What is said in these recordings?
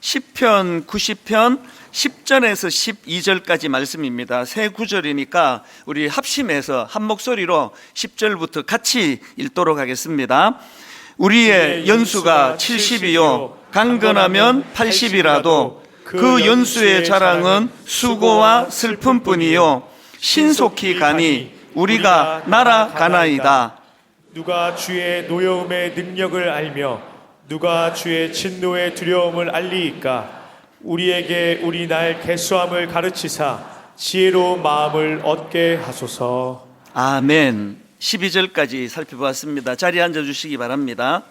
시편 90편 10절에서 12절까지 말씀입니다. 세 구절이니까 우리 합심해서 한 목소리로 10절부터 같이 읽도록 하겠습니다. 우리의 연수가 70이요 강건하면 80이라도 그 연수의 자랑은 수고와 슬픔뿐이요 신속히 가니 우리가 날아가나이다. 누가 주의 노여움의 능력을 알며 누가 주의 진노의 두려움을 알리이까. 우리에게 우리 날 개수함을 가르치사 지혜로운 마음을 얻게 하소서. 아멘. 12절까지 살펴보았습니다. 자리에 앉아주시기 바랍니다.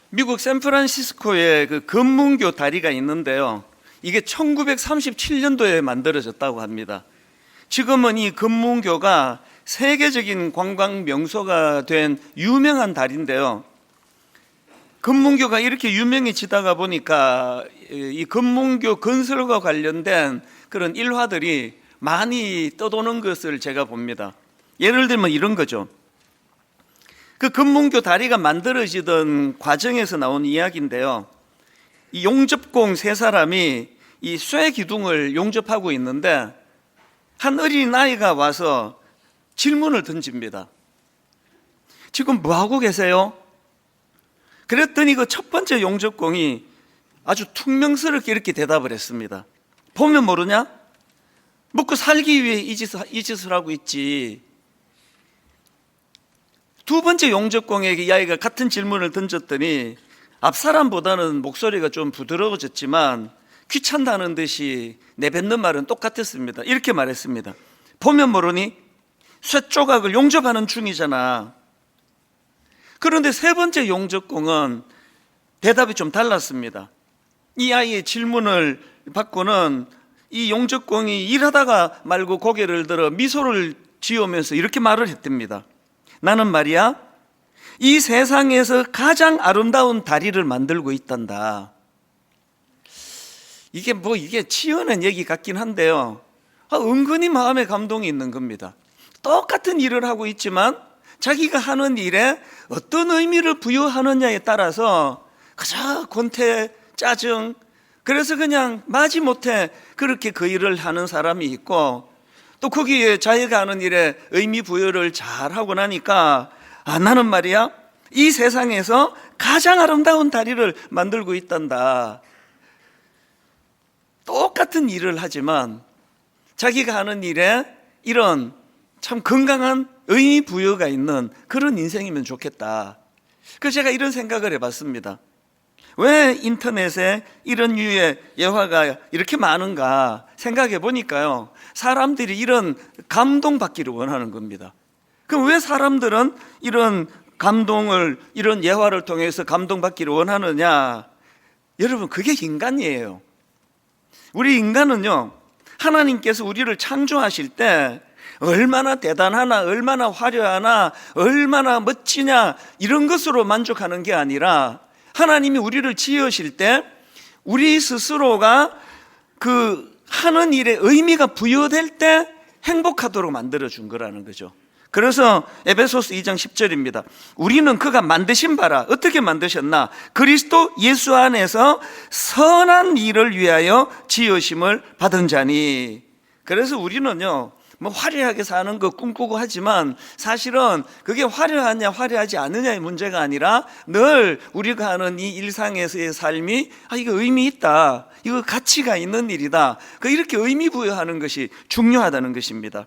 미국 샌프란시스코에 그 금문교 다리가 있는데요, 이게 1937년도에 만들어졌다고 합니다. 지금은 이 금문교가 세계적인 관광 명소가 된 유명한 다리인데요, 금문교가 이렇게 유명해지다가 보니까 이 금문교 건설과 관련된 그런 일화들이 많이 떠도는 것을 제가 봅니다. 예를 들면 이런 거죠. 그 금문교 다리가 만들어지던 과정에서 나온 이야기인데요, 이 용접공 세 사람이 이 쇠 기둥을 용접하고 있는데 한 어린 아이가 와서 질문을 던집니다. 지금 뭐하고 계세요? 그랬더니 그 첫 번째 용접공이 아주 퉁명스럽게 이렇게 대답을 했습니다. 보면 모르냐? 먹고 살기 위해 이 짓을 하고 있지. 두 번째 용접공에게 이 아이가 같은 질문을 던졌더니 앞사람보다는 목소리가 좀 부드러워졌지만 귀찮다는 듯이 내뱉는 말은 똑같았습니다. 이렇게 말했습니다. 보면 모르니? 쇠 조각을 용접하는 중이잖아. 그런데 세 번째 용접공은 대답이 좀 달랐습니다. 이 아이의 질문을 받고는 이 용접공이 일하다가 말고 고개를 들어 미소를 지으면서 이렇게 말을 했답니다. 나는 말이야, 이 세상에서 가장 아름다운 다리를 만들고 있단다. 이게 치어낸 얘기 같긴 한데요, 은근히 마음에 감동이 있는 겁니다. 똑같은 일을 하고 있지만 자기가 하는 일에 어떤 의미를 부여하느냐에 따라서 그저 권태, 짜증, 그래서 그냥 마지못해 그렇게 그 일을 하는 사람이 있고, 또 거기에 자기가 하는 일에 의미 부여를 잘 하고 나니까 나는 말이야, 이 세상에서 가장 아름다운 다리를 만들고 있단다. 똑같은 일을 하지만 자기가 하는 일에 이런 참 건강한 의미 부여가 있는 그런 인생이면 좋겠다. 그래서 제가 이런 생각을 해봤습니다. 왜 인터넷에 이런 류의 예화가 이렇게 많은가 생각해 보니까요, 사람들이 이런 감동받기를 원하는 겁니다. 그럼 왜 사람들은 이런 감동을, 이런 예화를 통해서 감동받기를 원하느냐? 여러분, 그게 인간이에요. 우리 인간은요, 하나님께서 우리를 창조하실 때 얼마나 대단하나, 얼마나 화려하나, 얼마나 멋지냐, 이런 것으로 만족하는 게 아니라 하나님이 우리를 지으실 때 우리 스스로가 그 하는 일에 의미가 부여될 때 행복하도록 만들어준 거라는 거죠. 그래서 에베소서 2장 10절입니다. 우리는 그가 만드신 바라. 어떻게 만드셨나? 그리스도 예수 안에서 선한 일을 위하여 지으심을 받은 자니. 그래서 우리는요, 화려하게 사는 거 꿈꾸고 하지만 사실은 그게 화려하냐 화려하지 않느냐의 문제가 아니라 늘 우리가 하는 이 일상에서의 삶이 이거 의미 있다, 이거 가치가 있는 일이다, 이렇게 의미 부여하는 것이 중요하다는 것입니다.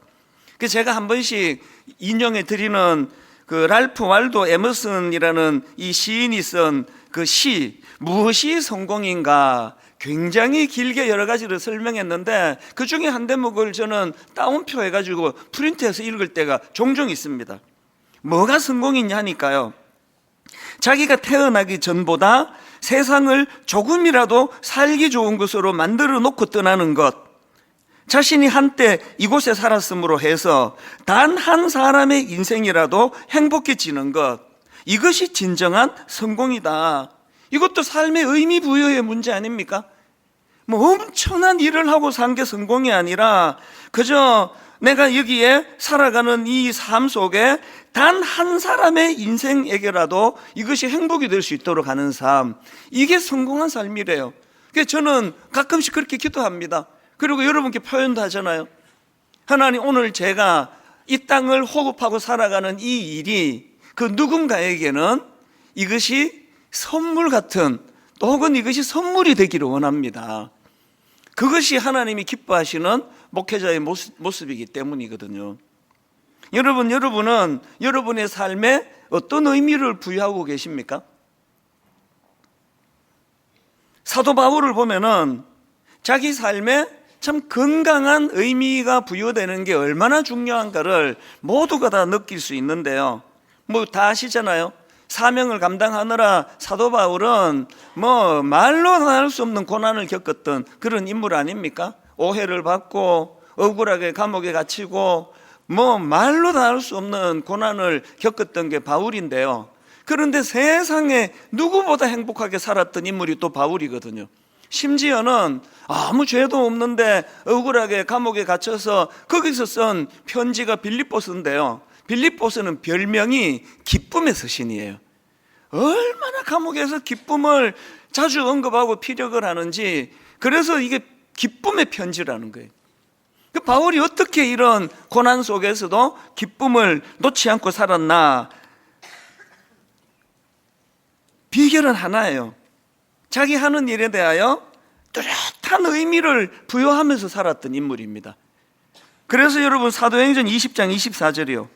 그래서 제가 한 번씩 인용해 드리는 그 랄프 waldo 에머슨이라는 이 시인이 쓴 그 시, 무엇이 성공인가, 굉장히 길게 여러 가지를 설명했는데 그 중에 한 대목을 저는 따옴표 해가지고 프린트해서 읽을 때가 종종 있습니다. 뭐가 성공이냐 하니까요, 자기가 태어나기 전보다 세상을 조금이라도 살기 좋은 것으로 만들어 놓고 떠나는 것, 자신이 한때 이곳에 살았으므로 해서 단 한 사람의 인생이라도 행복해지는 것, 이것이 진정한 성공이다. 이것도 삶의 의미 부여의 문제 아닙니까? 엄청난 일을 하고 산 게 성공이 아니라 그저 내가 여기에 살아가는 이 삶 속에 단 한 사람의 인생에게라도 이것이 행복이 될 수 있도록 하는 삶, 이게 성공한 삶이래요. 그래서 저는 가끔씩 그렇게 기도합니다. 그리고 여러분께 표현도 하잖아요. 하나님, 오늘 제가 이 땅을 호흡하고 살아가는 이 일이 그 누군가에게는 이것이 선물 같은, 또 혹은 이것이 선물이 되기를 원합니다. 그것이 하나님이 기뻐하시는 목회자의 모습이기 때문이거든요. 여러분은 여러분의 삶에 어떤 의미를 부여하고 계십니까? 사도 바울을 보면은 자기 삶에 참 건강한 의미가 부여되는 게 얼마나 중요한가를 모두가 다 느낄 수 있는데요. 뭐 다 아시잖아요. 사명을 감당하느라 사도 바울은 뭐 말로 다 할 수 없는 고난을 겪었던 그런 인물 아닙니까? 오해를 받고 억울하게 감옥에 갇히고 뭐 말로 다 할 수 없는 고난을 겪었던 게 바울인데요. 그런데 세상에 누구보다 행복하게 살았던 인물이 또 바울이거든요. 심지어는 아무 죄도 없는데 억울하게 감옥에 갇혀서 거기서 쓴 편지가 빌립보서인데요. 빌립보서는 별명이 기쁨의 서신이에요. 얼마나 감옥에서 기쁨을 자주 언급하고 피력을 하는지, 그래서 이게 기쁨의 편지라는 거예요. 바울이 어떻게 이런 고난 속에서도 기쁨을 놓지 않고 살았나? 비결은 하나예요. 자기 하는 일에 대하여 뚜렷한 의미를 부여하면서 살았던 인물입니다. 그래서 여러분, 사도행전 20장 24절이요.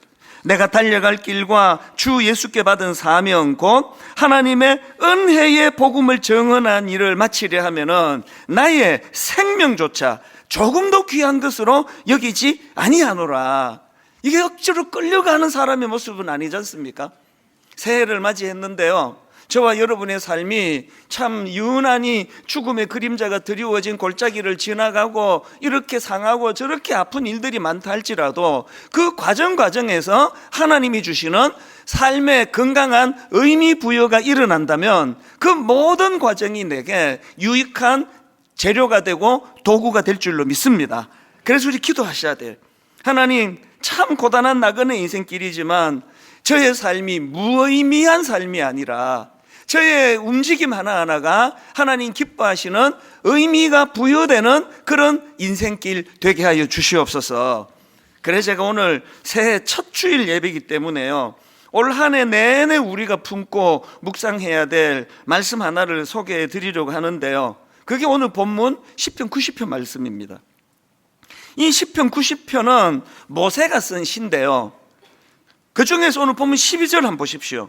내가 달려갈 길과 주 예수께 받은 사명 곧 하나님의 은혜의 복음을 증언한 일을 마치려 하면은 나의 생명조차 조금도 귀한 것으로 여기지 아니하노라. 이게 억지로 끌려가는 사람의 모습은 아니지 않습니까? 새해를 맞이했는데요, 저와 여러분의 삶이 참 유난히 죽음의 그림자가 드리워진 골짜기를 지나가고 이렇게 상하고 저렇게 아픈 일들이 많다 할지라도 그 과정에서 하나님이 주시는 삶의 건강한 의미 부여가 일어난다면 그 모든 과정이 내게 유익한 재료가 되고 도구가 될 줄로 믿습니다. 그래서 우리 기도하셔야 돼요. 하나님, 참 고단한 나그네 인생길이지만 저의 삶이 무의미한 삶이 아니라 저의 움직임 하나하나가 하나님 기뻐하시는 의미가 부여되는 그런 인생길 되게 하여 주시옵소서. 그래서 제가 오늘 새해 첫 주일 예배이기 때문에요, 올 한 해 내내 우리가 품고 묵상해야 될 말씀 하나를 소개해 드리려고 하는데요, 그게 오늘 본문 10편 90편 말씀입니다. 이 10편 90편은 모세가 쓴 시인데요, 그 중에서 오늘 본문 12절 한번 보십시오.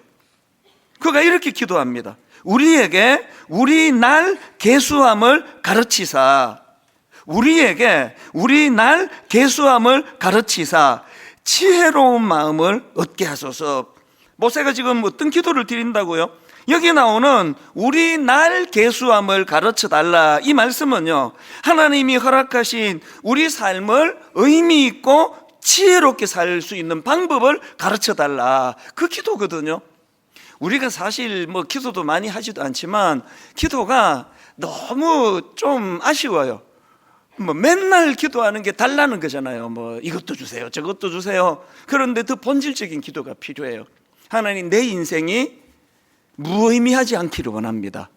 그가 이렇게 기도합니다. 우리에게 우리 날 계수함을 가르치사, 우리에게 우리 날 계수함을 가르치사 지혜로운 마음을 얻게 하소서. 모세가 지금 어떤 기도를 드린다고요? 여기 나오는 우리 날 계수함을 가르쳐 달라, 이 말씀은요, 하나님이 허락하신 우리 삶을 의미 있고 지혜롭게 살 수 있는 방법을 가르쳐 달라, 그 기도거든요. 우리가 사실 뭐 기도도 많이 하지도 않지만 기도가 너무 좀 아쉬워요. 뭐 맨날 기도하는 게 달라는 거잖아요. 뭐 이것도 주세요, 저것도 주세요. 그런데 더 본질적인 기도가 필요해요. 하나님, 내 인생이 무의미하지 않기를 원합니다.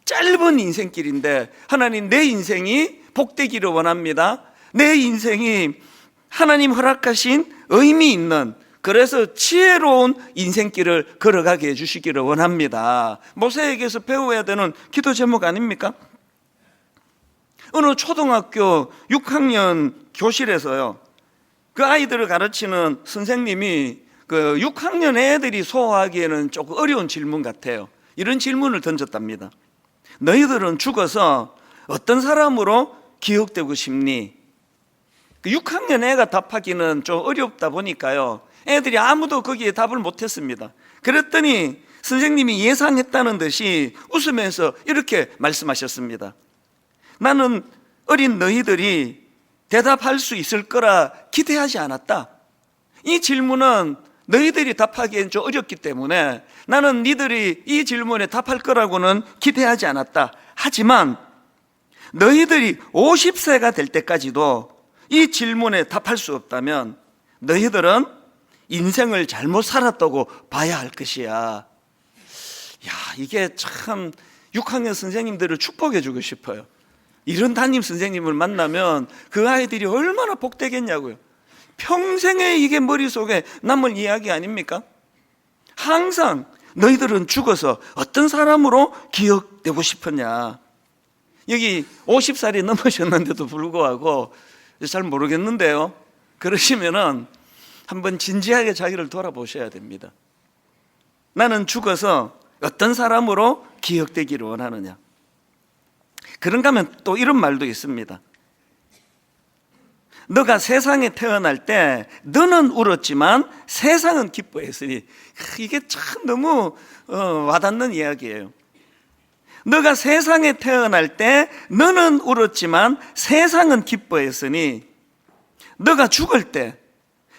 짧은 인생길인데 하나님, 내 인생이 복되기를 원합니다. 내 인생이 하나님 허락하신 의미 있는, 그래서 지혜로운 인생길을 걸어가게 해주시기를 원합니다. 모세에게서 배워야 되는 기도 제목 아닙니까? 어느 초등학교 6학년 교실에서요, 그 아이들을 가르치는 선생님이 그 6학년 애들이 소화하기에는 조금 어려운 질문 같아요. 이런 질문을 던졌답니다. 너희들은 죽어서 어떤 사람으로 기억되고 싶니? 그 6학년 애가 답하기는 좀 어렵다 보니까요, 애들이 아무도 거기에 답을 못했습니다. 그랬더니 선생님이 예상했다는 듯이 웃으면서 이렇게 말씀하셨습니다. 나는 어린 너희들이 대답할 수 있을 거라 기대하지 않았다. 이 질문은 너희들이 답하기엔 좀 어렵기 때문에 나는 니들이 이 질문에 답할 거라고는 기대하지 않았다. 하지만 너희들이 50세가 될 때까지도 이 질문에 답할 수 없다면 너희들은 인생을 잘못 살았다고 봐야 할 것이야. 야, 이게 참 6학년 선생님들을 축복해 주고 싶어요. 이런 담임 선생님을 만나면 그 아이들이 얼마나 복되겠냐고요. 평생에 이게 머릿속에 남을 이야기 아닙니까? 항상 너희들은 죽어서 어떤 사람으로 기억되고 싶었냐. 여기 50살이 넘으셨는데도 불구하고 잘 모르겠는데요, 그러시면은 한번 진지하게 자기를 돌아보셔야 됩니다. 나는 죽어서 어떤 사람으로 기억되기를 원하느냐. 그런가 하면 또 이런 말도 있습니다. 너가 세상에 태어날 때 너는 울었지만 세상은 기뻐했으니. 이게 참 너무 와닿는 이야기예요. 너가 세상에 태어날 때 너는 울었지만 세상은 기뻐했으니 너가 죽을 때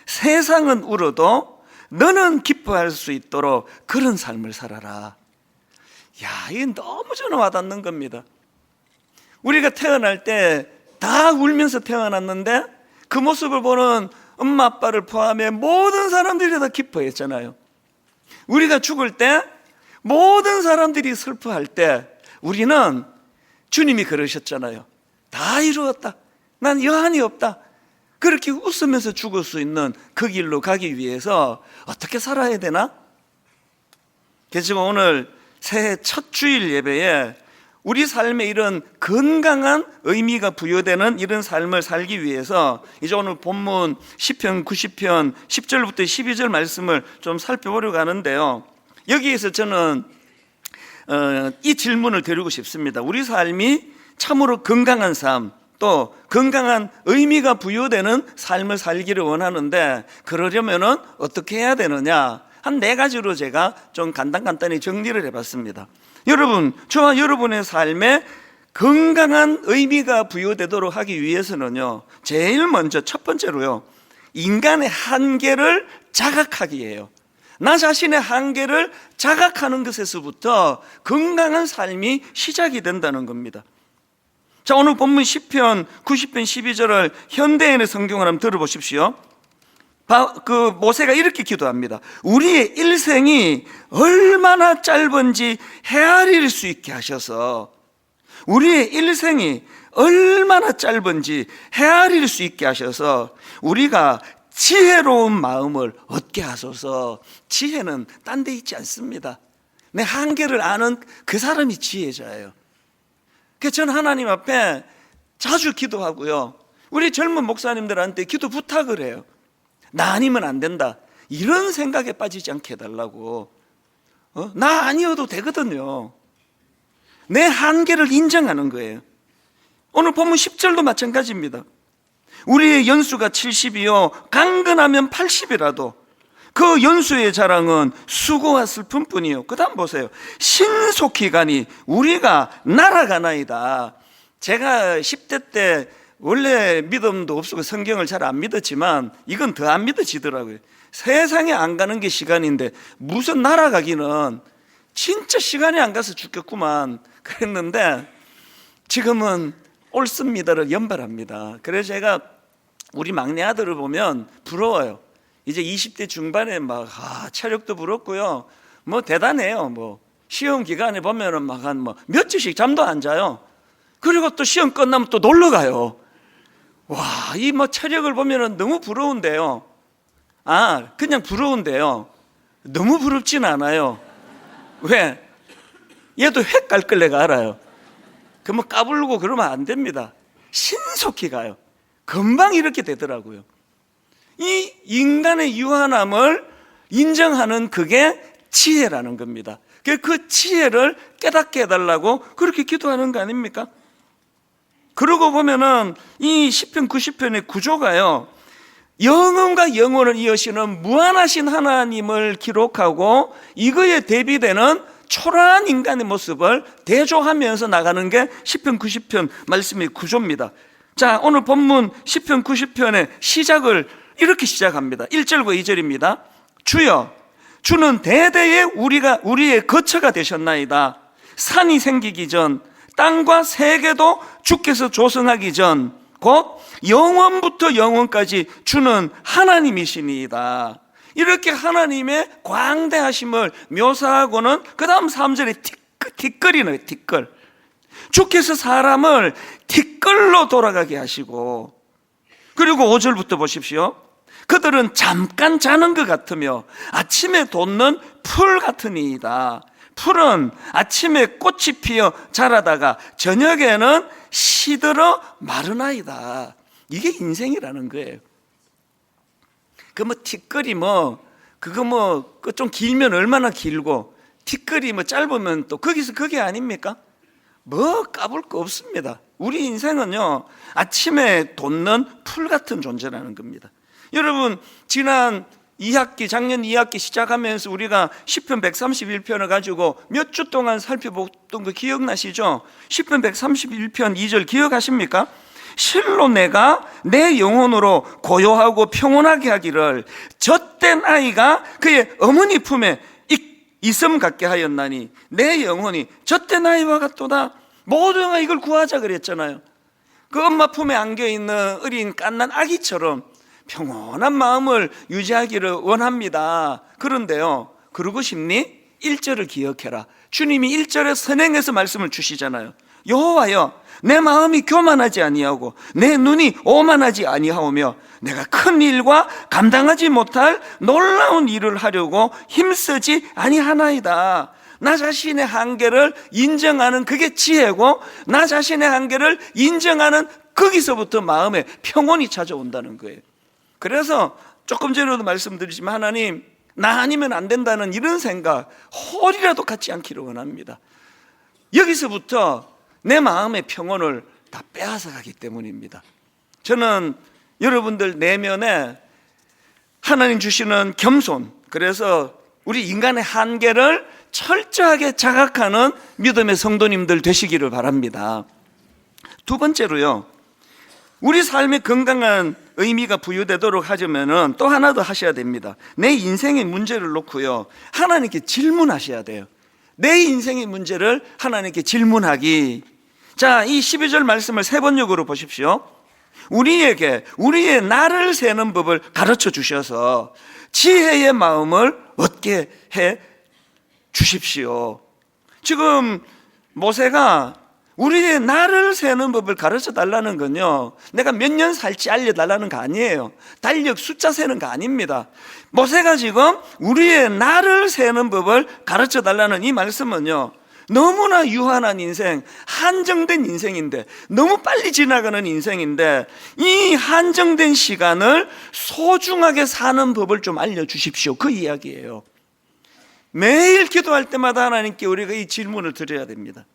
세상은 울어도 너는 기뻐할 수 있도록 그런 삶을 살아라. 야, 이게 너무 저는 와닿는 겁니다. 우리가 태어날 때 다 울면서 태어났는데 그 모습을 보는 엄마 아빠를 포함해 모든 사람들이 다 기뻐했잖아요. 우리가 죽을 때 모든 사람들이 슬퍼할 때 우리는 주님이 그러셨잖아요. 다 이루었다. 난 여한이 없다. 그렇게 웃으면서 죽을 수 있는 그 길로 가기 위해서 어떻게 살아야 되나? 그래서 오늘 새해 첫 주일 예배에 우리 삶에 이런 건강한 의미가 부여되는 이런 삶을 살기 위해서 이제 오늘 본문 시편 90편 10절부터 12절 말씀을 좀 살펴보려고 하는데요, 여기에서 저는 이 질문을 드리고 싶습니다. 우리 삶이 참으로 건강한 삶, 또 건강한 의미가 부여되는 삶을 살기를 원하는데 그러려면은 어떻게 해야 되느냐, 한 4가지로 제가 좀 간단히 정리를 해봤습니다. 여러분, 저와 여러분의 삶에 건강한 의미가 부여되도록 하기 위해서는요, 제일 먼저 첫 번째로요, 인간의 한계를 자각하기예요. 나 자신의 한계를 자각하는 것에서부터 건강한 삶이 시작이 된다는 겁니다. 자, 오늘 본문 시편 90편 12절을 현대인의 성경을 한번 들어보십시오. 모세가 이렇게 기도합니다. 우리의 일생이 얼마나 짧은지 헤아릴 수 있게 하셔서, 우리의 일생이 얼마나 짧은지 헤아릴 수 있게 하셔서 우리가 지혜로운 마음을 얻게 하소서. 지혜는 딴 데 있지 않습니다. 내 한계를 아는 그 사람이 지혜자예요. 그래서 저는 하나님 앞에 자주 기도하고요, 우리 젊은 목사님들한테 기도 부탁을 해요. 나 아니면 안 된다, 이런 생각에 빠지지 않게 해달라고. 나 아니어도 되거든요. 내 한계를 인정하는 거예요. 오늘 본문 10절도 마찬가지입니다. 우리의 연수가 70이요 강건하면 80이라도 그 연수의 자랑은 수고와 슬픔뿐이요. 그 다음 보세요. 신속히 가니 우리가 날아가나이다. 제가 10대 때 원래 믿음도 없고 성경을 잘 안 믿었지만 이건 더 안 믿어지더라고요. 세상에 안 가는 게 시간인데 무슨 날아가기는, 진짜 시간이 안 가서 죽겠구만 그랬는데 지금은 옳습니다를 연발합니다. 그래서 제가 우리 막내 아들을 보면 부러워요. 이제 20대 중반에 막 체력도 부럽고요, 뭐 대단해요. 뭐 시험 기간에 보면은 막 한 몇 주씩 잠도 안 자요. 그리고 또 시험 끝나면 또 놀러 가요. 와, 이 체력을 보면은 너무 부러운데요. 그냥 부러운데요, 너무 부럽진 않아요. 왜? 얘도 획 갈 걸 내가 알아요. 까불고 그러면 안 됩니다. 신속히 가요. 금방 이렇게 되더라고요. 이 인간의 유한함을 인정하는 그게 지혜라는 겁니다. 그 지혜를 깨닫게 해달라고 그렇게 기도하는 거 아닙니까? 그러고 보면은 이 시편 90편의 구조가요, 영혼과 영혼을 이으시는 무한하신 하나님을 기록하고 이거에 대비되는 초라한 인간의 모습을 대조하면서 나가는 게 시편 90편 말씀의 구조입니다. 자, 오늘 본문 시편 90편의 시작을 이렇게 시작합니다. 1절과 2절입니다. 주여, 주는 대대에 우리의 거처가 되셨나이다. 산이 생기기 전, 땅과 세계도 주께서 조성하기 전, 곧 영원부터 영원까지 주는 하나님이시니이다. 이렇게 하나님의 광대하심을 묘사하고는 그 다음 3절에 티끌이 나요. 티끌. 주께서 사람을 티끌로 돌아가게 하시고, 그리고 5절부터 보십시오. 그들은 잠깐 자는 것 같으며 아침에 돋는 풀 같으니이다. 풀은 아침에 꽃이 피어 자라다가 저녁에는 시들어 마르나이다. 이게 인생이라는 거예요. 그 티끌이 그거 좀 길면 얼마나 길고, 티끌이 짧으면 또 거기서 그게 아닙니까? 까불 거 없습니다. 우리 인생은요, 아침에 돋는 풀 같은 존재라는 겁니다. 여러분, 작년 2학기 시작하면서 우리가 시편 131편을 가지고 몇 주 동안 살펴봤던 거 기억나시죠? 시편 131편 2절 기억하십니까? 실로 내가 내 영혼으로 고요하고 평온하게 하기를 젖된 아이가 그의 어머니 품에 있음 갖게 하였나니 내 영혼이 젖된 아이와 같도다. 모두가 이걸 구하자 그랬잖아요. 그 엄마 품에 안겨있는 어린 갓난 아기처럼 평온한 마음을 유지하기를 원합니다. 그런데요, 그러고 싶니? 1절을 기억해라. 주님이 1절에 선행해서 말씀을 주시잖아요. 여호와여, 내 마음이 교만하지 아니하고 내 눈이 오만하지 아니하오며 내가 큰 일과 감당하지 못할 놀라운 일을 하려고 힘쓰지 아니하나이다. 나 자신의 한계를 인정하는 그게 지혜고, 나 자신의 한계를 인정하는 거기서부터 마음에 평온이 찾아온다는 거예요. 그래서 조금 전에도 말씀드리지만 하나님, 나 아니면 안 된다는 이런 생각 홀이라도 갖지 않기를 원합니다. 여기서부터 내 마음의 평온을 다 빼앗아 가기 때문입니다. 저는 여러분들 내면에 하나님 주시는 겸손, 그래서 우리 인간의 한계를 철저하게 자각하는 믿음의 성도님들 되시기를 바랍니다. 두 번째로요, 우리 삶의 건강한 의미가 부여되도록 하려면 또 하나 더 하셔야 됩니다. 내 인생의 문제를 놓고요, 하나님께 질문하셔야 돼요. 내 인생의 문제를 하나님께 질문하기. 자, 이 12절 말씀을 세 번역으로 보십시오. 우리에게 우리의 나를 세는 법을 가르쳐 주셔서 지혜의 마음을 얻게 해 주십시오. 지금 모세가 우리의 나를 세는 법을 가르쳐 달라는 건요, 내가 몇 년 살지 알려달라는 거 아니에요. 달력 숫자 세는 거 아닙니다. 모세가 지금 우리의 나를 세는 법을 가르쳐 달라는 이 말씀은요, 너무나 유한한 인생, 한정된 인생인데, 너무 빨리 지나가는 인생인데, 이 한정된 시간을 소중하게 사는 법을 좀 알려주십시오. 그 이야기예요. 매일 기도할 때마다 하나님께 우리가 이 질문을 드려야 됩니다.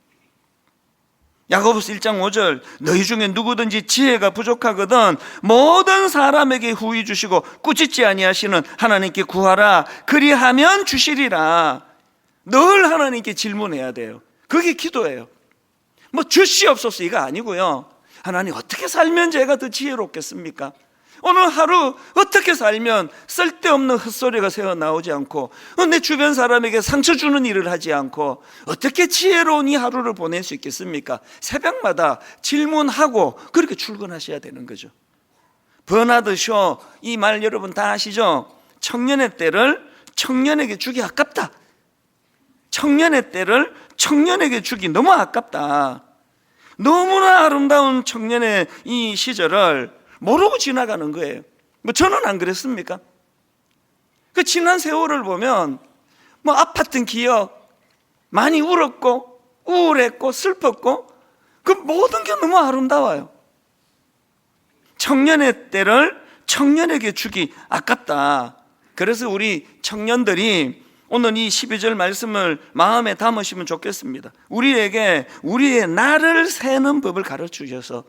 야고보서 1장 5절, 너희 중에 누구든지 지혜가 부족하거든 모든 사람에게 후히 주시고 꾸짖지 아니하시는 하나님께 구하라. 그리하면 주시리라. 늘 하나님께 질문해야 돼요. 그게 기도예요. 주시옵소서 이거 아니고요, 하나님 어떻게 살면 제가 더 지혜롭겠습니까? 오늘 하루 어떻게 살면 쓸데없는 헛소리가 새어나오지 않고, 내 주변 사람에게 상처 주는 일을 하지 않고 어떻게 지혜로운 이 하루를 보낼 수 있겠습니까? 새벽마다 질문하고 그렇게 출근하셔야 되는 거죠. 버나드 쇼, 이 말 여러분 다 아시죠? 청년의 때를 청년에게 주기 아깝다. 청년의 때를 청년에게 주기 너무 아깝다. 너무나 아름다운 청년의 이 시절을 모르고 지나가는 거예요. 저는 안 그랬습니까? 그 지난 세월을 보면 아팠던 기억, 많이 울었고 우울했고 슬펐고, 그 모든 게 너무 아름다워요. 청년의 때를 청년에게 주기 아깝다. 그래서 우리 청년들이 오늘 이 12절 말씀을 마음에 담으시면 좋겠습니다. 우리에게 우리의 나를 세는 법을 가르쳐 주셔서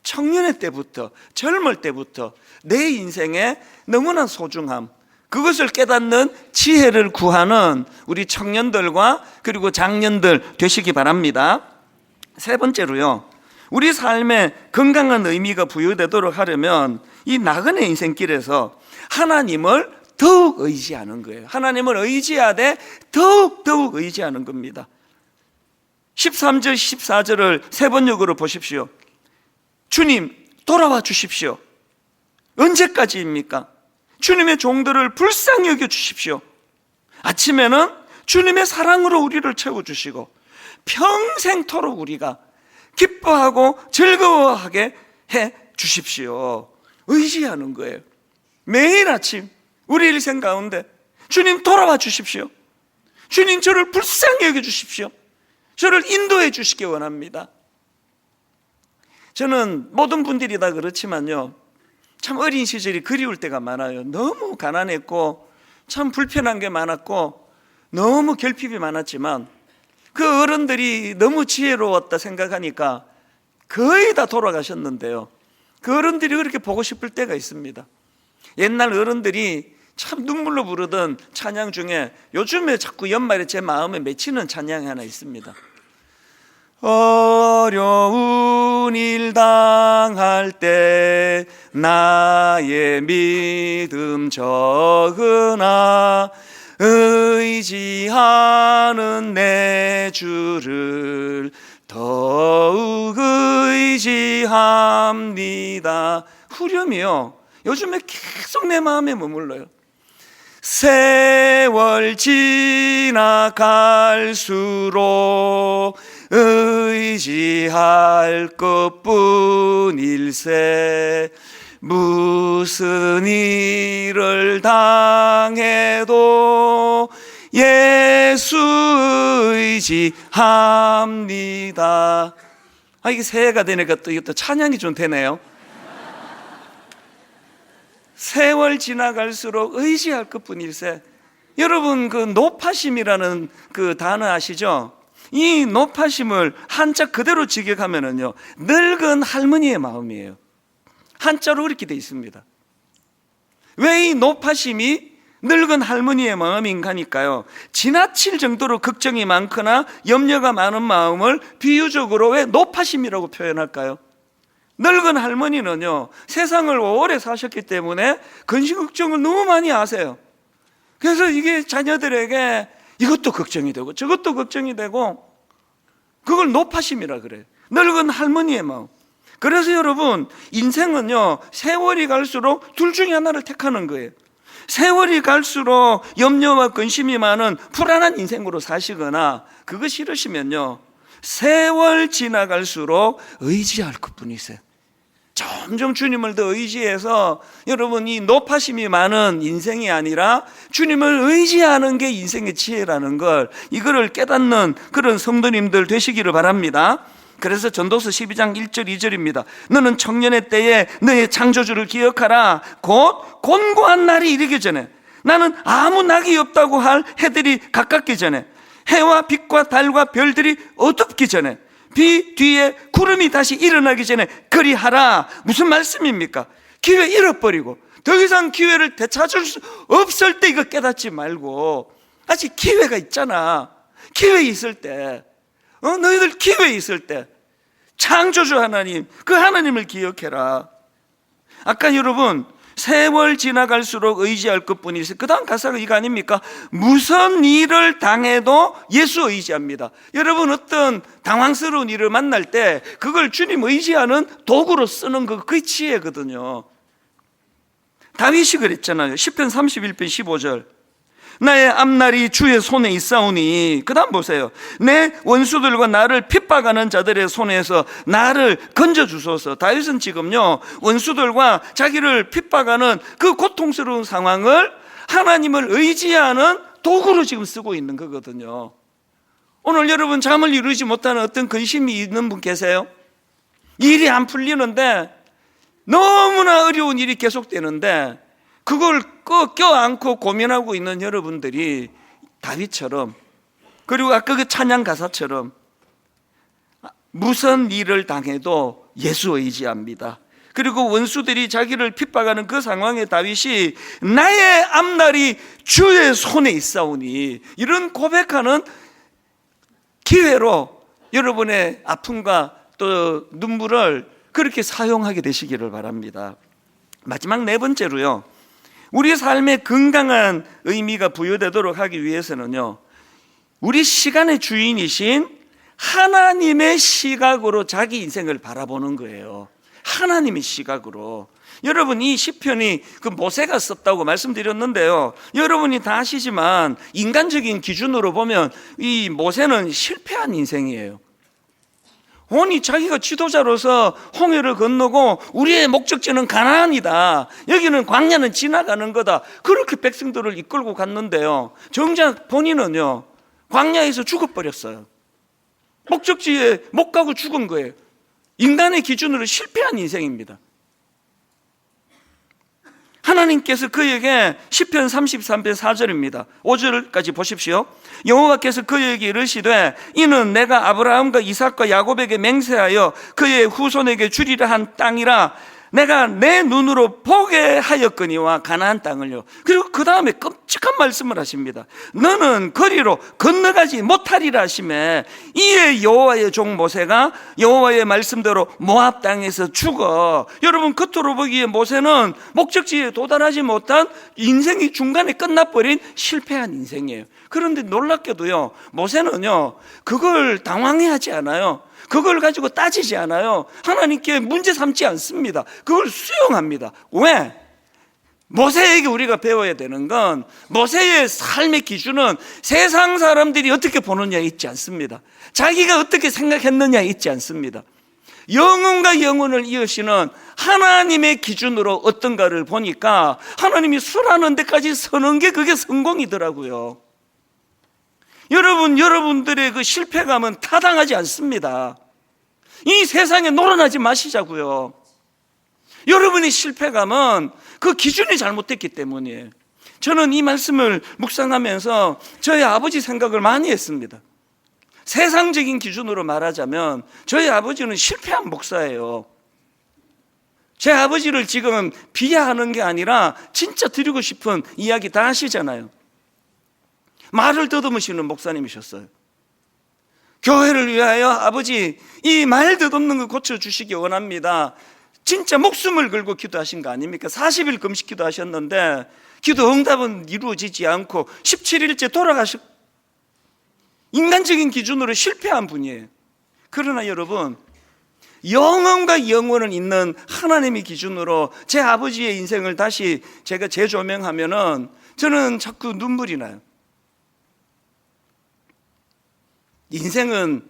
청년의 때부터, 젊을 때부터 내 인생의 너무나 소중함, 그것을 깨닫는 지혜를 구하는 우리 청년들과 그리고 장년들 되시기 바랍니다. 세 번째로요, 우리 삶에 건강한 의미가 부여되도록 하려면 이 나그네 인생길에서 하나님을 더욱 의지하는 거예요. 하나님을 의지하되 더욱 의지하는 겁니다. 13절 14절을 세 번역으로 보십시오. 주님 돌아와 주십시오. 언제까지입니까? 주님의 종들을 불쌍히 여겨 주십시오. 아침에는 주님의 사랑으로 우리를 채워주시고 평생토록 우리가 기뻐하고 즐거워하게 해 주십시오. 의지하는 거예요. 매일 아침 우리 일생 가운데 주님 돌아와 주십시오. 주님 저를 불쌍히 여겨 주십시오. 저를 인도해 주시기 원합니다. 저는 모든 분들이 다 그렇지만요, 참 어린 시절이 그리울 때가 많아요. 너무 가난했고 참 불편한 게 많았고 너무 결핍이 많았지만 그 어른들이 너무 지혜로웠다 생각하니까 거의 다 돌아가셨는데요, 그 어른들이 그렇게 보고 싶을 때가 있습니다. 옛날 어른들이 참 눈물로 부르던 찬양 중에 요즘에 자꾸 연말에 제 마음에 맺히는 찬양이 하나 있습니다. 어려운 일 당할 때 나의 믿음 적으나 의지하는 내 주를 더욱 의지합니다. 후렴이요, 요즘에 계속 내 마음에 머물러요. 세월 지나갈수록 의지할 것뿐일세 무슨 일을 당해도 예수 의지합니다. 이게 새해가 되니까 또 이것도 찬양이 좀 되네요. 세월 지나갈수록 의지할 것뿐일세. 여러분, 그 노파심이라는 그 단어 아시죠? 이 노파심을 한자 그대로 직역하면은요, 늙은 할머니의 마음이에요. 한자로 그렇게 돼 있습니다. 왜 이 노파심이 늙은 할머니의 마음인가 하니까요, 지나칠 정도로 걱정이 많거나 염려가 많은 마음을 비유적으로 왜 노파심이라고 표현할까요? 늙은 할머니는요, 세상을 오래 사셨기 때문에 근심 걱정을 너무 많이 하세요. 그래서 이게 자녀들에게 이것도 걱정이 되고 저것도 걱정이 되고, 그걸 노파심이라 그래요. 늙은 할머니의 마음. 그래서 여러분, 인생은요, 세월이 갈수록 둘 중에 하나를 택하는 거예요. 세월이 갈수록 염려와 근심이 많은 불안한 인생으로 사시거나, 그거 싫으시면요, 세월 지나갈수록 의지할 것뿐이세요. 점점 주님을 더 의지해서 여러분, 이 노파심이 많은 인생이 아니라 주님을 의지하는 게 인생의 지혜라는 걸, 이거를 깨닫는 그런 성도님들 되시기를 바랍니다. 그래서 전도서 12장 1절 2절입니다. 너는 청년의 때에 너의 창조주를 기억하라. 곧 곤고한 날이 이르기 전에, 나는 아무 낙이 없다고 할 해들이 가깝기 전에, 해와 빛과 달과 별들이 어둡기 전에, 비 뒤에 구름이 다시 일어나기 전에 그리하라. 무슨 말씀입니까? 기회 잃어버리고 더 이상 기회를 되찾을 수 없을 때 이거 깨닫지 말고, 아직 기회가 있잖아. 기회 있을 때, 너희들 기회 있을 때 창조주 하나님, 그 하나님을 기억해라. 아까 여러분, 세월 지나갈수록 의지할 것뿐이지, 그 다음 가사가 이거 아닙니까? 무슨 일을 당해도 예수 의지합니다. 여러분, 어떤 당황스러운 일을 만날 때 그걸 주님 의지하는 도구로 쓰는 거, 그게 지혜거든요. 다윗이 그랬잖아요. 시편 31편 15절. 나의 앞날이 주의 손에 있사오니, 그 다음 보세요. 내 원수들과 나를 핍박하는 자들의 손에서 나를 건져주소서. 다윗은 지금요, 원수들과 자기를 핍박하는 그 고통스러운 상황을 하나님을 의지하는 도구로 지금 쓰고 있는 거거든요. 오늘 여러분, 잠을 이루지 못하는 어떤 근심이 있는 분 계세요? 일이 안 풀리는데, 너무나 어려운 일이 계속되는데 그걸 껴안고 고민하고 있는 여러분들이 다윗처럼, 그리고 아까 그 찬양 가사처럼 무슨 일을 당해도 예수 의지합니다. 그리고 원수들이 자기를 핍박하는 그 상황에 다윗이 나의 앞날이 주의 손에 있사오니, 이런 고백하는 기회로 여러분의 아픔과 또 눈물을 그렇게 사용하게 되시기를 바랍니다. 마지막 네 번째로요, 우리 삶의 건강한 의미가 부여되도록 하기 위해서는요, 우리 시간의 주인이신 하나님의 시각으로 자기 인생을 바라보는 거예요. 하나님의 시각으로. 여러분, 이 시편이 그 모세가 썼다고 말씀드렸는데요, 여러분이 다 아시지만 인간적인 기준으로 보면 이 모세는 실패한 인생이에요. 아니, 자기가 지도자로서 홍해를 건너고 우리의 목적지는 가나안이다, 여기는 광야는 지나가는 거다, 그렇게 백성들을 이끌고 갔는데요, 정작 본인은요 광야에서 죽어버렸어요. 목적지에 못 가고 죽은 거예요. 인간의 기준으로 실패한 인생입니다. 하나님께서 그에게 시편 33편 4절입니다. 5절까지 보십시오. 여호와께서 그에게 이르시되 이는 내가 아브라함과 이삭과 야곱에게 맹세하여 그의 후손에게 주리라 한 땅이라 내가 내 눈으로 보게 하였거니와 가나안 땅을요. 그리고 그 다음에 끔찍한 말씀을 하십니다. 너는 거리로 건너가지 못하리라 하시매 이에 여호와의 종 모세가 여호와의 말씀대로 모압 땅에서 죽어. 여러분, 겉으로 보기에 모세는 목적지에 도달하지 못한 인생이 중간에 끝나버린 실패한 인생이에요. 그런데 놀랍게도요, 모세는요 그걸 당황해하지 않아요. 그걸 가지고 따지지 않아요. 하나님께 문제 삼지 않습니다. 그걸 수용합니다. 왜? 모세에게 우리가 배워야 되는 건 모세의 삶의 기준은 세상 사람들이 어떻게 보느냐에 있지 않습니다. 자기가 어떻게 생각했느냐에 있지 않습니다. 영혼과 영혼을 이으시는 하나님의 기준으로 어떤가를 보니까 하나님이 술하는 데까지 서는 게 그게 성공이더라고요. 여러분, 여러분들의 그 실패감은 타당하지 않습니다. 이 세상에 놀아나지 마시자고요. 여러분의 실패감은 그 기준이 잘못됐기 때문이에요. 저는 이 말씀을 묵상하면서 저희 아버지 생각을 많이 했습니다. 세상적인 기준으로 말하자면 저희 아버지는 실패한 목사예요. 제 아버지를 지금 비하하는 게 아니라 진짜 드리고 싶은 이야기 다 하시잖아요. 말을 더듬으시는 목사님이셨어요. 교회를 위하여 아버지 이 말 더듬는 거 고쳐주시기 원합니다. 진짜 목숨을 걸고 기도하신 거 아닙니까? 40일 금식 기도하셨는데 기도 응답은 이루어지지 않고 17일째 돌아가셨. 인간적인 기준으로 실패한 분이에요. 그러나 여러분, 영혼과 영혼을 잇는 하나님의 기준으로 제 아버지의 인생을 다시 제가 재조명하면은 저는 자꾸 눈물이 나요. 인생은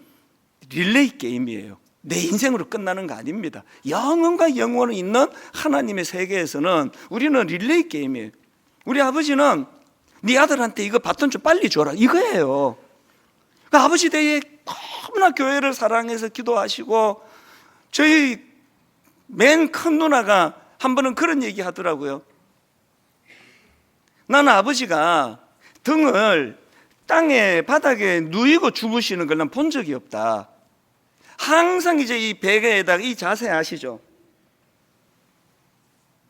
릴레이 게임이에요. 내 인생으로 끝나는 거 아닙니다. 영혼과 영혼을 잇는 하나님의 세계에서는 우리는 릴레이 게임이에요. 우리 아버지는 네 아들한테 이거 바톤 좀 빨리 줘라 이거예요. 그 아버지 대에 너무나 교회를 사랑해서 기도하시고, 저희 맨 큰 누나가 한 번은 그런 얘기 하더라고요. 나는 아버지가 등을 땅에 바닥에 누이고 주무시는 걸 난 본 적이 없다. 항상 이제 이 베개에다가 이 자세 아시죠?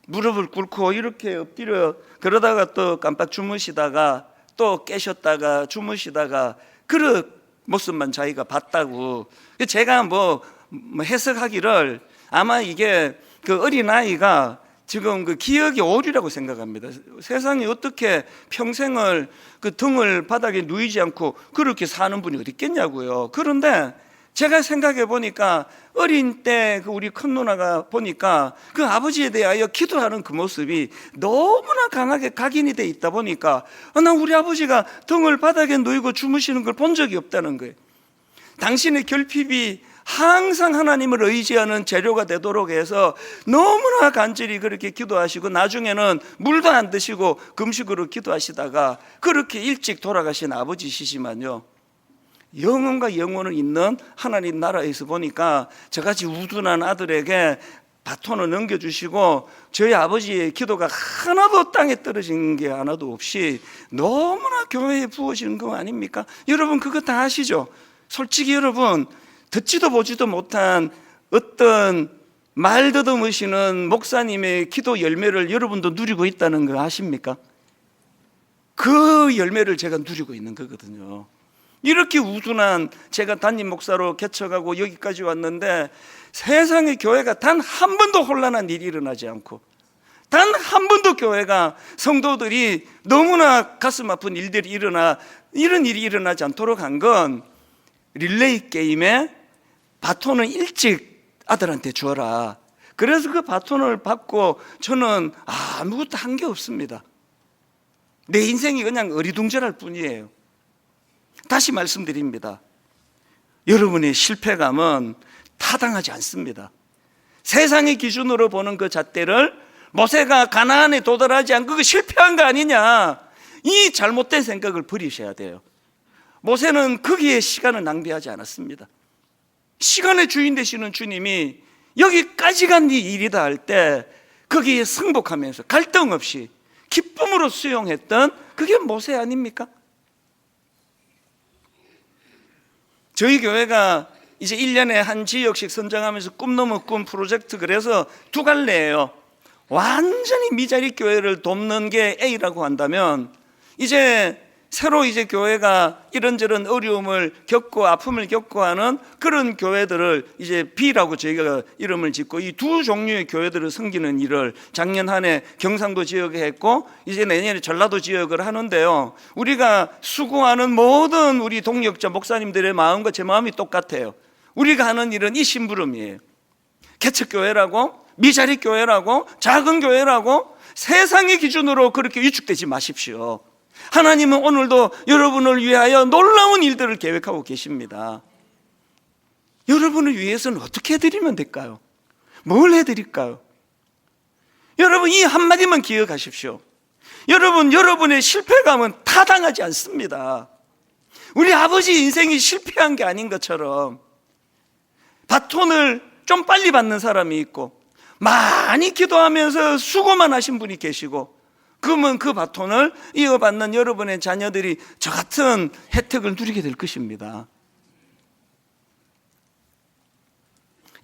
무릎을 꿇고 이렇게 엎드려 그러다가 또 깜빡 주무시다가 또 깨셨다가 주무시다가 그런 모습만 자기가 봤다고. 제가 뭐 해석하기를 아마 이게 그 어린아이가 지금 그 기억이 오류라고 생각합니다. 세상에 어떻게 평생을 그 등을 바닥에 누이지 않고 그렇게 사는 분이 어디 있겠냐고요. 그런데 제가 생각해 보니까 어린 때 그 우리 큰 누나가 보니까 그 아버지에 대하여 기도하는 그 모습이 너무나 강하게 각인이 돼 있다 보니까 난 우리 아버지가 등을 바닥에 누이고 주무시는 걸 본 적이 없다는 거예요. 당신의 결핍이 항상 하나님을 의지하는 재료가 되도록 해서 너무나 간절히 그렇게 기도하시고 나중에는 물도 안 드시고 금식으로 기도하시다가 그렇게 일찍 돌아가신 아버지시지만요, 영혼과 영혼을 잇는 하나님 나라에서 보니까 저같이 우둔한 아들에게 바톤을 넘겨주시고 저희 아버지의 기도가 하나도 땅에 떨어진 게 하나도 없이 너무나 교회에 부어지는 거 아닙니까? 여러분 그거 다 아시죠? 솔직히 여러분 듣지도 보지도 못한 어떤 말 더듬으시는 목사님의 기도 열매를 여러분도 누리고 있다는 거 아십니까? 그 열매를 제가 누리고 있는 거거든요. 이렇게 우둔한 제가 담임 목사로 개척하고 여기까지 왔는데 세상의 교회가 단 한 번도 혼란한 일이 일어나지 않고 단 한 번도 교회가 성도들이 너무나 가슴 아픈 일들이 이런 일이 일어나지 않도록 한 건 릴레이 게임에 바톤을 일찍 아들한테 줘라. 그래서 그 바톤을 받고 저는 아무것도 한 게 없습니다. 내 인생이 그냥 어리둥절할 뿐이에요. 다시 말씀드립니다. 여러분의 실패감은 타당하지 않습니다. 세상의 기준으로 보는 그 잣대를 모세가 가나안에 도달하지 않고 그 실패한 거 아니냐, 이 잘못된 생각을 버리셔야 돼요. 모세는 거기에 시간을 낭비하지 않았습니다. 시간의 주인 되시는 주님이 여기까지 간 네 일이다 할 때 거기에 승복하면서 갈등 없이 기쁨으로 수용했던 그게 모세 아닙니까? 저희 교회가 이제 1년에 한 지역씩 선정하면서 꿈 넘은 꿈 프로젝트, 그래서 두 갈래예요. 완전히 미자립 교회를 돕는 게 A라고 한다면, 이제 새로 이제 교회가 이런저런 어려움을 겪고 아픔을 겪고 하는 그런 교회들을 이제 B라고 저희가 이름을 짓고, 이 두 종류의 교회들을 섬기는 일을 작년 한 해 경상도 지역에 했고 이제 내년에 전라도 지역을 하는데요. 우리가 수고하는 모든 우리 동역자 목사님들의 마음과 제 마음이 똑같아요. 우리가 하는 일은 이 심부름이에요. 개척교회라고, 미자립교회라고, 작은 교회라고 세상의 기준으로 그렇게 위축되지 마십시오. 하나님은 오늘도 여러분을 위하여 놀라운 일들을 계획하고 계십니다. 여러분을 위해서는 어떻게 해드리면 될까요? 뭘 해드릴까요? 여러분, 이 한마디만 기억하십시오. 여러분, 여러분의 실패감은 타당하지 않습니다. 우리 아버지 인생이 실패한 게 아닌 것처럼 바톤을 좀 빨리 받는 사람이 있고 많이 기도하면서 수고만 하신 분이 계시고, 그러면 그 바톤을 이어받는 여러분의 자녀들이 저 같은 혜택을 누리게 될 것입니다.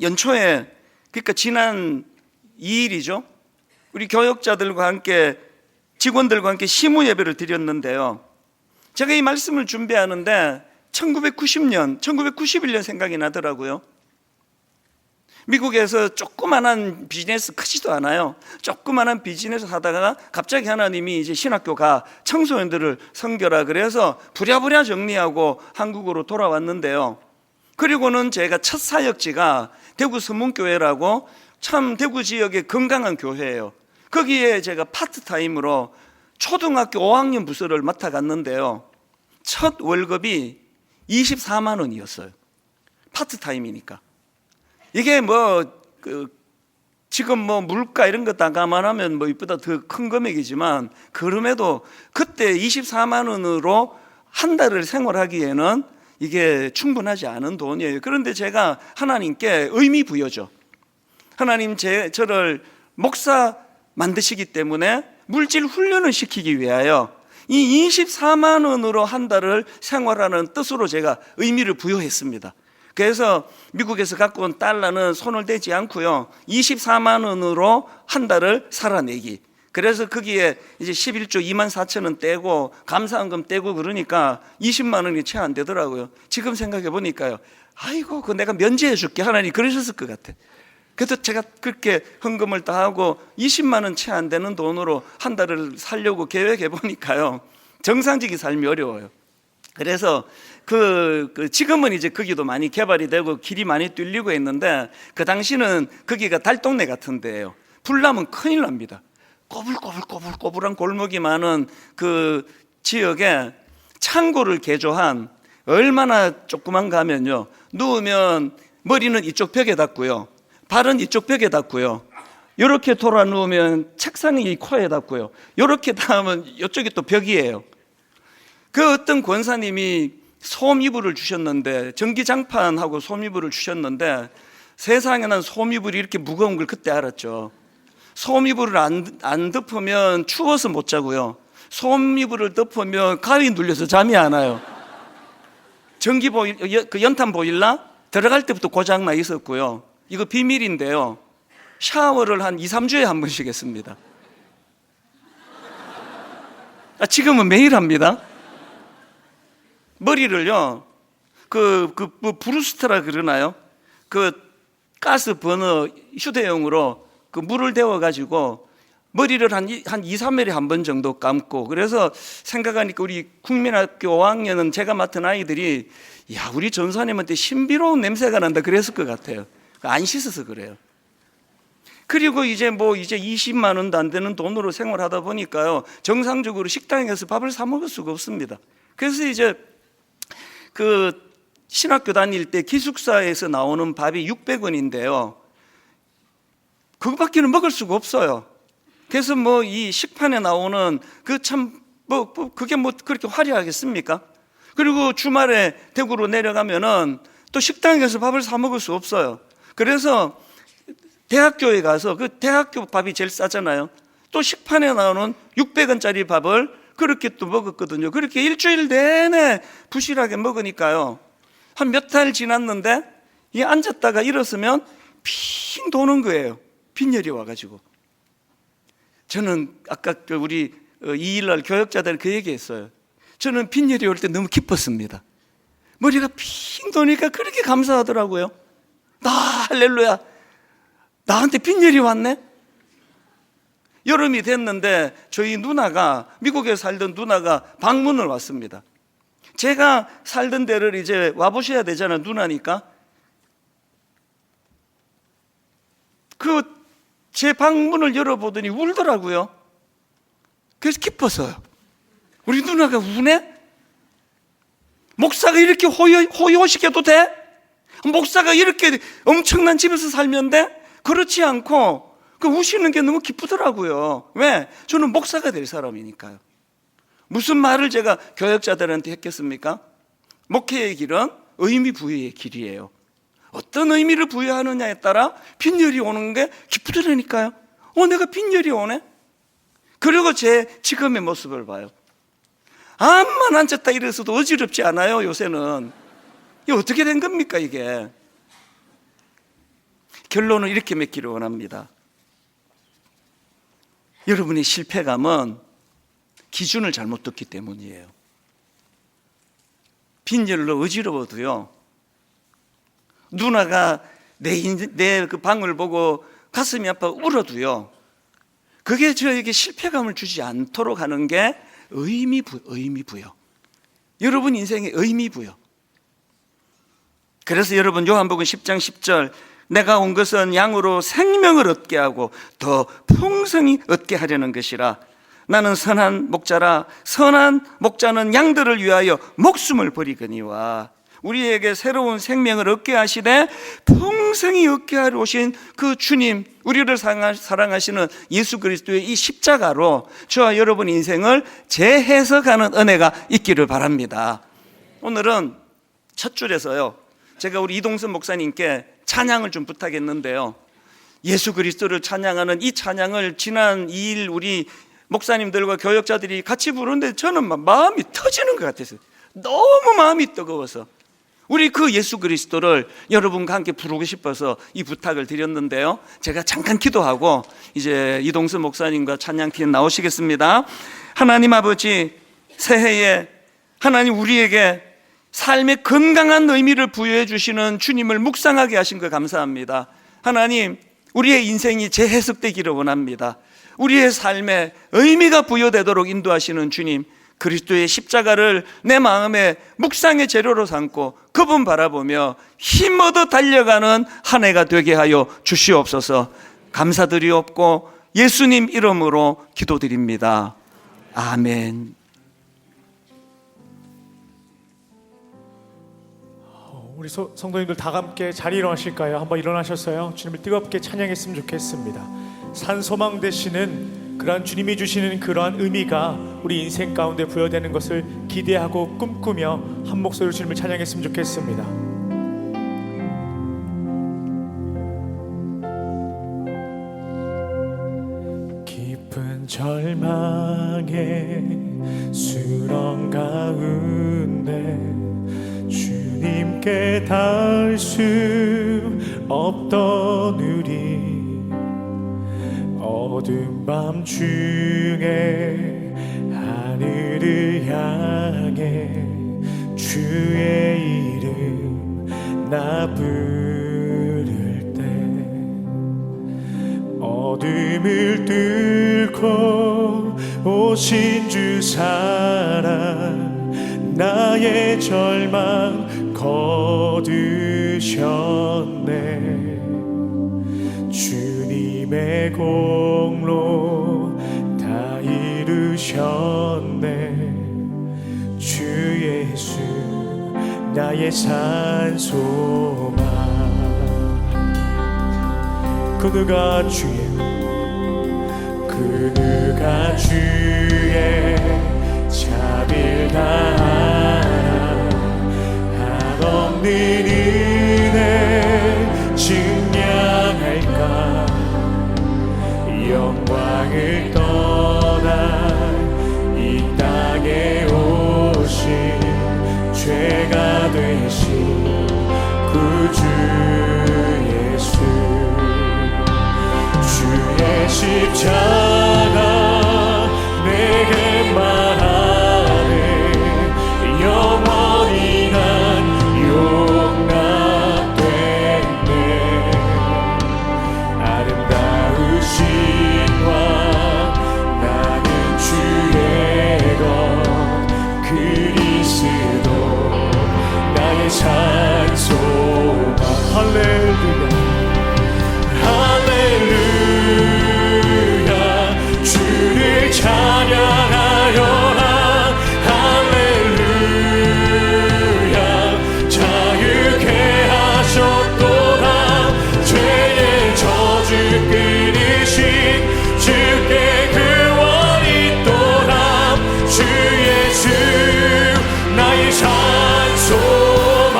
연초에, 그러니까 지난 2일이죠. 우리 교역자들과 함께, 직원들과 함께 시무 예배를 드렸는데요. 제가 이 말씀을 준비하는데 1990년, 1991년 생각이 나더라고요. 미국에서 조그만한 비즈니스, 크지도 않아요. 조그만한 비즈니스 하다가 갑자기 하나님이 이제 신학교 가 청소년들을 섬겨라 그래서 부랴부랴 정리하고 한국으로 돌아왔는데요. 그리고는 제가 첫 사역지가 대구 서문교회라고 참 대구 지역의 건강한 교회예요. 거기에 제가 파트타임으로 초등학교 5학년 부서를 맡아갔는데요. 첫 월급이 24만 원이었어요. 파트타임이니까. 이게 지금 물가 이런 거 다 감안하면 이보다 더 큰 금액이지만, 그럼에도 그때 24만 원으로 한 달을 생활하기에는 이게 충분하지 않은 돈이에요. 그런데 제가 하나님께 의미 부여죠. 하나님, 저를 목사 만드시기 때문에 물질 훈련을 시키기 위하여 이 24만 원으로 한 달을 생활하는 뜻으로 제가 의미를 부여했습니다. 그래서 미국에서 갖고 온 달러는 손을 대지 않고요, 24만 원으로 한 달을 살아내기. 그래서 거기에 이제 11조 2만 4천 원 떼고 감사원금 떼고 그러니까 20만 원이 채 안 되더라고요. 지금 생각해 보니까요, 아이고, 그거 내가 면제해 줄게, 하나님 그러셨을 것 같아. 그래서 제가 그렇게 헌금을 다 하고 20만 원 채 안 되는 돈으로 한 달을 살려고 계획해 보니까요, 정상적인 삶이 어려워요. 그래서 지금은 이제 거기도 많이 개발이 되고 길이 많이 뚫리고 있는데, 그 당시는 거기가 달동네 같은 데예요. 불 나면 큰일 납니다. 꼬불꼬불한 골목이 많은 그 지역에 창고를 개조한, 얼마나 조그만가 하면요, 누우면 머리는 이쪽 벽에 닿고요, 발은 이쪽 벽에 닿고요, 이렇게 돌아 누우면 책상이 이 코에 닿고요, 이렇게 닿으면 이쪽이 또 벽이에요. 그 어떤 권사님이 솜이불을 주셨는데, 전기장판하고 솜이불을 주셨는데, 세상에 난 솜이불이 이렇게 무거운 걸 그때 알았죠. 솜이불을 안 덮으면 추워서 못 자고요, 솜이불을 덮으면 가위 눌려서 잠이 안 와요. 그 연탄 보일러 들어갈 때부터 고장나 있었고요. 이거 비밀인데요, 샤워를 한 2, 3주에 한 번씩 했습니다. 지금은 매일 합니다. 머리를요, 브루스트라 그러나요? 그 가스 버너 휴대용으로 그 물을 데워가지고 머리를 한 2, 3일에 한 번 정도 감고, 그래서 생각하니까 우리 국민학교 5학년은 제가 맡은 아이들이, 야, 우리 전사님한테 신비로운 냄새가 난다 그랬을 것 같아요. 안 씻어서 그래요. 그리고 이제 20만 원도 안 되는 돈으로 생활하다 보니까요, 정상적으로 식당에서 밥을 사 먹을 수가 없습니다. 그래서 이제 그 신학교 다닐 때 기숙사에서 나오는 밥이 600원인데요. 그거밖에는 먹을 수가 없어요. 그래서 이 식판에 나오는 그게 그렇게 화려하겠습니까? 그리고 주말에 대구로 내려가면은 또 식당에서 밥을 사 먹을 수 없어요. 그래서 대학교에 가서 그 대학교 밥이 제일 싸잖아요. 또 식판에 나오는 600원짜리 밥을 그렇게 또 먹었거든요. 그렇게 일주일 내내 부실하게 먹으니까요, 한 몇 달 지났는데 이 앉았다가 일었으면 핑 도는 거예요. 빈혈이 와가지고. 저는 아까 우리 2일날 교역자들 그 얘기했어요. 저는 빈혈이 올 때 너무 기뻤습니다. 머리가 핑 도니까 그렇게 감사하더라고요. 할렐루야, 나한테 빈혈이 왔네. 여름이 됐는데 저희 누나가, 미국에 살던 누나가 방문을 왔습니다. 제가 살던 데를 이제 와보셔야 되잖아요, 누나니까. 제 방문을 열어보더니 울더라고요. 그래서 기뻤어요. 우리 누나가 우네? 목사가 이렇게 호의호식해도 돼? 목사가 이렇게 엄청난 집에서 살면 돼? 그렇지 않고 우시는 게 너무 기쁘더라고요. 왜? 저는 목사가 될 사람이니까요. 무슨 말을 제가 교역자들한테 했겠습니까? 목회의 길은 의미 부여의 길이에요. 어떤 의미를 부여하느냐에 따라 빈혈이 오는 게 기쁘더라니까요. 내가 빈혈이 오네? 그리고 제 지금의 모습을 봐요. 암만 앉았다 일어서도 어지럽지 않아요, 요새는. 이게 어떻게 된 겁니까, 이게? 결론은 이렇게 맺기를 원합니다. 여러분의 실패감은 기준을 잘못 뒀기 때문이에요. 빈혈로 어지러워도요, 누나가 내 그 방을 보고 가슴이 아파 울어도요, 그게 저에게 실패감을 주지 않도록 하는 게 의미 부여. 여러분 인생의 의미 부여. 그래서 여러분 요한복음 10장 10절, 내가 온 것은 양으로 생명을 얻게 하고 더 풍성히 얻게 하려는 것이라. 나는 선한 목자라. 선한 목자는 양들을 위하여 목숨을 버리거니와. 우리에게 새로운 생명을 얻게 하시되 풍성히 얻게 하러 오신 그 주님, 우리를 사랑하시는 예수 그리스도의 이 십자가로 저와 여러분 인생을 재해석하는 은혜가 있기를 바랍니다. 오늘은 첫 줄에서요, 제가 우리 이동선 목사님께 찬양을 좀 부탁했는데요, 예수 그리스도를 찬양하는 이 찬양을 지난 2일 우리 목사님들과 교역자들이 같이 부르는데 저는 막 마음이 터지는 것 같았어요. 너무 마음이 뜨거워서 우리 그 예수 그리스도를 여러분과 함께 부르고 싶어서 이 부탁을 드렸는데요, 제가 잠깐 기도하고 이제 이동수 목사님과 찬양팀 나오시겠습니다. 하나님 아버지, 새해에 하나님 우리에게 삶의 건강한 의미를 부여해 주시는 주님을 묵상하게 하신 것 감사합니다. 하나님, 우리의 인생이 재해석되기를 원합니다. 우리의 삶에 의미가 부여되도록 인도하시는 주님, 그리스도의 십자가를 내 마음에 묵상의 재료로 삼고 그분 바라보며 힘얻어 달려가는 한 해가 되게 하여 주시옵소서. 감사드리옵고 예수님 이름으로 기도드립니다. 아멘. 우리 성도님들 다 함께 자리 일어나실까요? 한번 일어나셨어요? 주님을 뜨겁게 찬양했으면 좋겠습니다. 산소망 되시는 그러한 주님이 주시는 그러한 의미가 우리 인생 가운데 부여되는 것을 기대하고 꿈꾸며 한 목소리로 주님을 찬양했으면 좋겠습니다. 깊은 절망의 수렁 가운데 주님께 닿을 수 없던 우리, 어두운 밤 중에 하늘을 향해 주의 이름 나 부를 때, 어둠을 뚫고 오신 주 사랑 나의 절망 거두셨네. 주님의 공로 다 이루셨네. 주 예수 나의 산소망. 그 누가 주의 자비를 다하라. 한없는 은혜 증량할까. 영광을 떠나 이 땅에 오신 죄가 되신 구주 예수. 주의 십자가 내게 말하네. 영원히 난 용납됐네. 아름다우신 왕 나는 주의 것 그리스도 나의 산소망. 할렐루야 할렐루야 주를 찬양하여라. 할렐루야 자유케 하셨도다. 죄의 저주 끊으신 주께 구원 있도다. 주 예수 나의 산소망.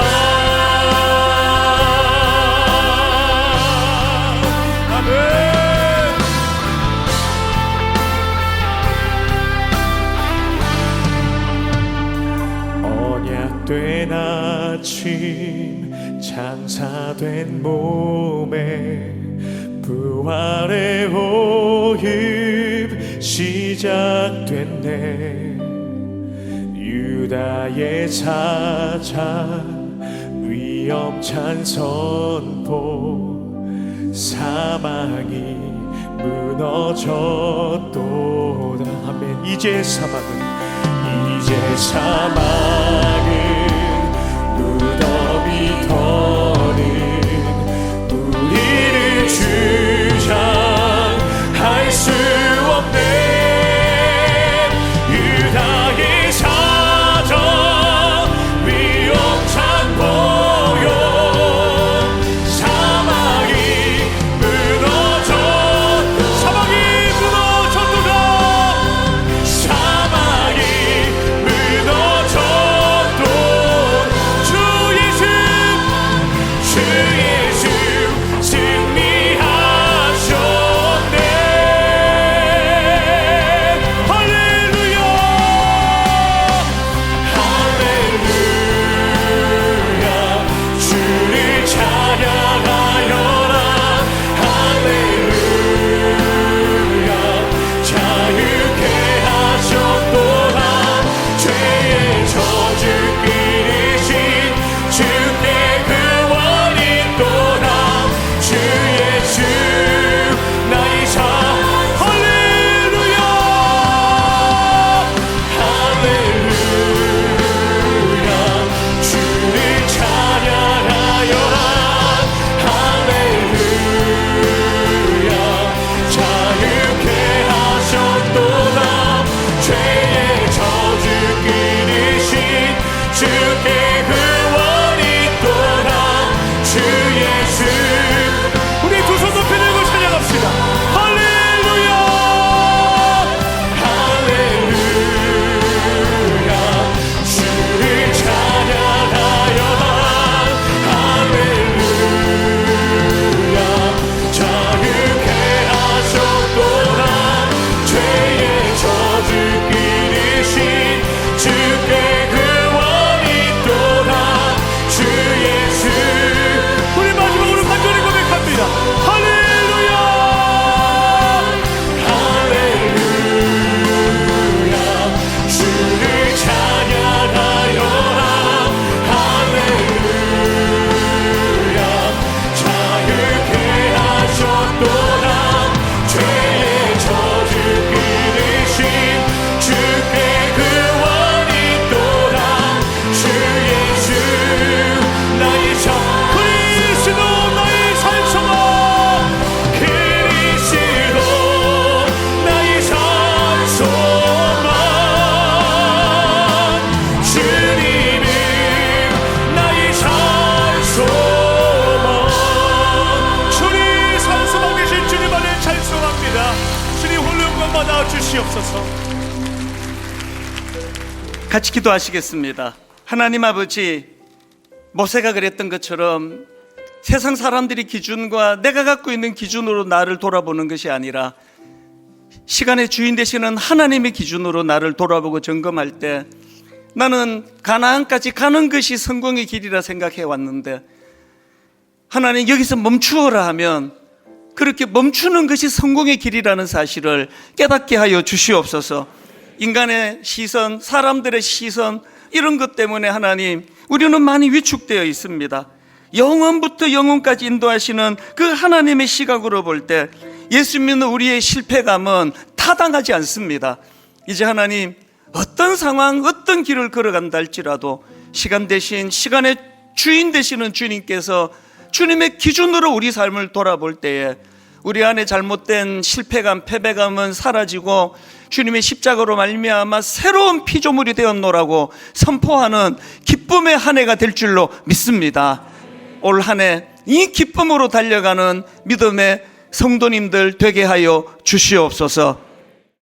언약된 아침 장사된 몸에 부활의 호흡 시작됐네. 유다의 사자 위엄찬 선포. 사망이 무너졌도다. 아멘. 이제 사망은 무덤이 터는 우리를 주장할 수 없네. 유다의 사자 위엄찬 보혈. 사망이 무너졌도다. 사망이 무너졌도다. 받아 주시옵소서. 같이 기도하시겠습니다. 하나님 아버지, 모세가 그랬던 것처럼 세상 사람들이 기준과 내가 갖고 있는 기준으로 나를 돌아보는 것이 아니라 시간의 주인 되시는 하나님의 기준으로 나를 돌아보고 점검할 때 나는 가나안까지 가는 것이 성공의 길이라 생각해 왔는데, 하나님 여기서 멈추어라 하면 그렇게 멈추는 것이 성공의 길이라는 사실을 깨닫게 하여 주시옵소서. 인간의 시선, 사람들의 시선, 이런 것 때문에 하나님, 우리는 많이 위축되어 있습니다. 영원부터 영원까지 인도하시는 그 하나님의 시각으로 볼 때 예수 믿는 우리의 실패감은 타당하지 않습니다. 이제 하나님, 어떤 상황, 어떤 길을 걸어간다 할지라도 시간 대신 시간의 주인 되시는 주님께서 주님의 기준으로 우리 삶을 돌아볼 때에 우리 안에 잘못된 실패감, 패배감은 사라지고 주님의 십자가로 말미암아 새로운 피조물이 되었노라고 선포하는 기쁨의 한 해가 될 줄로 믿습니다. 올 한 해 이 기쁨으로 달려가는 믿음의 성도님들 되게 하여 주시옵소서.